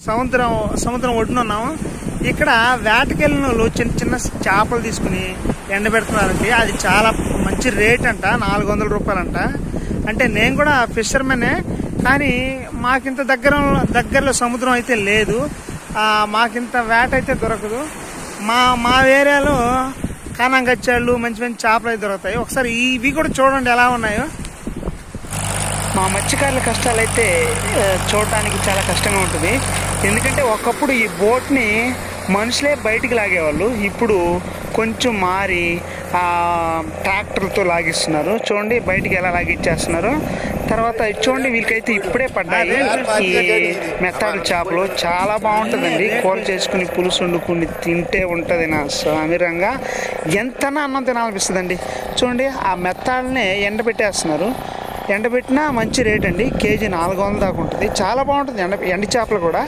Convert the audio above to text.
సముద్రం సముద్రం ఒడ్డున ఉన్నాము. ఇక్కడ వేటకెళ్ళిన వాళ్ళు చిన్న చిన్న చేపలు తీసుకుని ఎండబెడుతున్నారండి. అది చాలా మంచి రేట్ అంట, 400 రూపాయలంట. అంటే నేను కూడా ఫిషర్మెనే, కానీ మాకింత దగ్గరలో సముద్రం అయితే లేదు. మాకింత వేట అయితే దొరకదు. మా ఏరియాలో కానంగచ్చాళ్ళు మంచి మంచి చేపలు అయితే దొరుకుతాయి. ఒకసారి ఇవి కూడా చూడండి ఎలా ఉన్నాయో. మా మత్స్యకారుల కష్టాలు అయితే చూడటానికి చాలా కష్టంగా ఉంటుంది. ఎందుకంటే ఒకప్పుడు ఈ బోట్ని మనుషులే బయటికి లాగేవాళ్ళు. ఇప్పుడు కొంచెం మారి ట్రాక్టర్తో లాగిస్తున్నారు. చూడండి బయటికి ఎలా లాగిచ్చేస్తున్నారు. తర్వాత చూడండి వీళ్ళకైతే ఇప్పుడే పడ్డాయి ఈ మెత్తాడు చేపలు. చాలా బాగుంటుందండి. కూర చేసుకుని పులుసు వండుకుని తింటే ఉంటుంది నా స్వామిరంగా. ఎంతనా అన్నం తినాలనిపిస్తుందండి. చూడండి ఆ మెత్తాడనే ఎండబెట్టేస్తున్నారు. ఎండబెట్టినా మంచి రేట్ అండి. కేజీ 400 దాకా ఉంటుంది. చాలా బాగుంటుంది ఎండి చేపలు కూడా.